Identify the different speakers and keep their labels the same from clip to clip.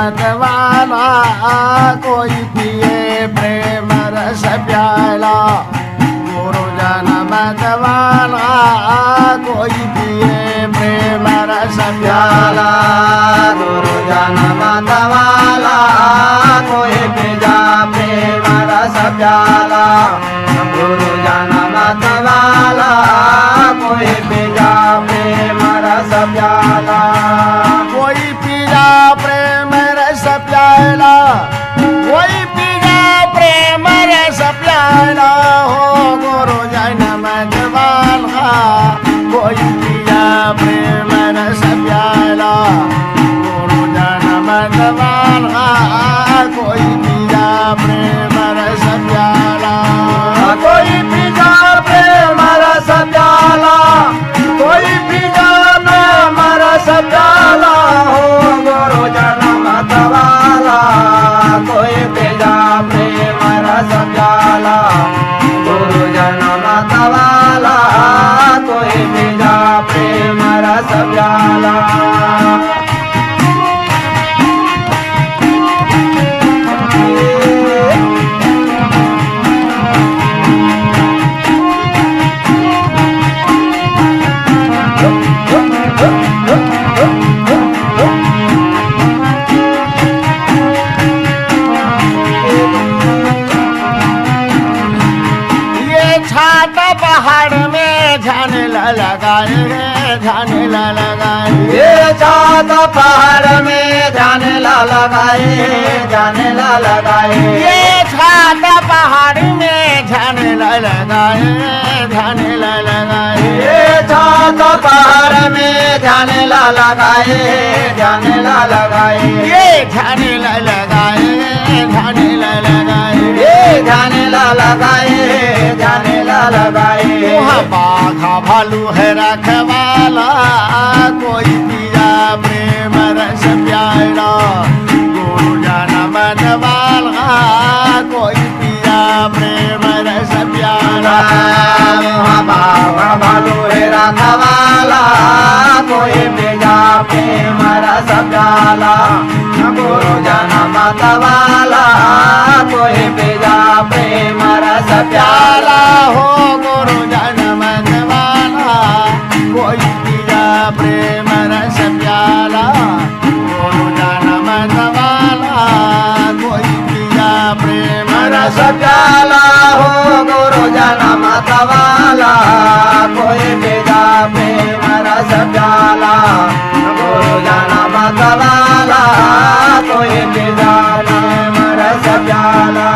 Speaker 1: मत वाला कोई पिए प्रेम रस प्याला गुरु जन मत वाला कोई पिए प्रेम रस प्याला
Speaker 2: गुरु जन मत वाला कोई पिया प्रेम रस प्याला गुरु जन मत वाला कोई पिया प्रेम रस प्याला
Speaker 1: कोई पिया प्रेम रस प्याला कोई पिया प्रेम रस प्याला हो गुरु जन मत वाला कोई पिया प्रेम रस प्याला गुरु जन मत वाला कोई पिया प्रेम रस प्याला
Speaker 2: कोई पिया प्रेम रस प्याला कोई पिया प्रेम रस प्याला हो गुरु जन मत वाला कोई पिया प्रेम रस प्याला गुरु जन मत वाला कोई पिया प्रेम रस प्याला
Speaker 1: पहाड़ में झाने लगाए झाने लगाए
Speaker 2: ये छात पहाड़ में झाने लगाए झाने लगाए
Speaker 1: ये छात पहाड़ में झाने लगाए झाने लगाए
Speaker 2: ये छात पहाड़ में झाने लगाए झाने लगाए
Speaker 1: ये झाने लगाए झाने लगाए
Speaker 2: ये झाने लगाए झाने लगाए
Speaker 1: वहाँ बाघा भालू है रखवाला कोई पिया प्रेम रस प्यारा गुरु जन मत वाला कोई पिया प्रेम रस प्यारा
Speaker 2: वहाँ बाघा भालू है रखवाला कोई पिया प्रेम रस प्याला गुरु जन मत वाला कोई पिया प्रेम रस प्याला
Speaker 1: हो गुरु जन मत वाला कोई पिया प्रेम रस प्याला गुरु जन मत वाला कोई पिया प्रेम
Speaker 2: रस प्याला हो गुरु जन मत वाला कोई पिया प्रेम रस प्याला गुरु जन मत वाला कोई पिया प्रेम रस प्याला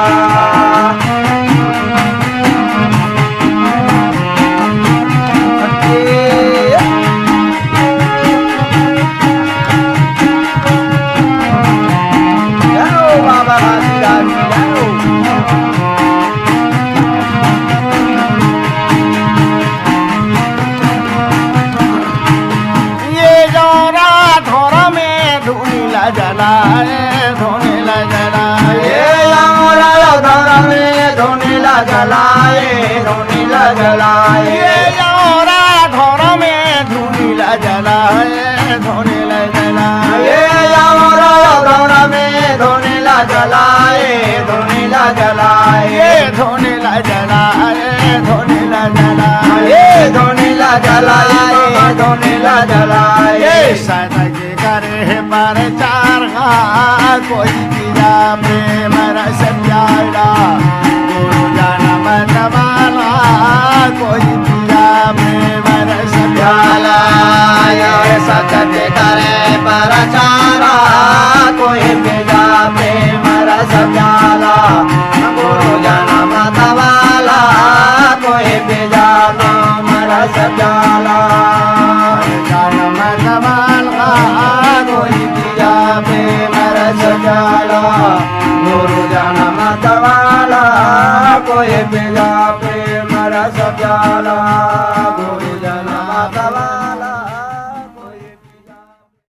Speaker 1: जलाए धोने जलाए
Speaker 2: धोने जलाए धोने जलाए
Speaker 1: औरा धोर में धुनी जलाए धोने जलाए
Speaker 2: औरा धोर में धोने जलाए धोने जलाए
Speaker 1: धोने जलाए धोने जलाए
Speaker 2: धोने जलाए धोने जलाए
Speaker 1: सदके करे पर चार कोई पिया प्रेम रस प्यारा गुरु जन मत वाला कोई पिया प्रेम रस प्याला
Speaker 2: सदके करे पर चारा कोई पिया प्रेम रस प्याला गुरु जन मत वाला कोई पिया नाम रस प्याला
Speaker 1: जन मत वाला कोई पिया प्रेम रस प्याला
Speaker 2: गुरु जन मत वाला कोई पिया प्रेम रस प्याला।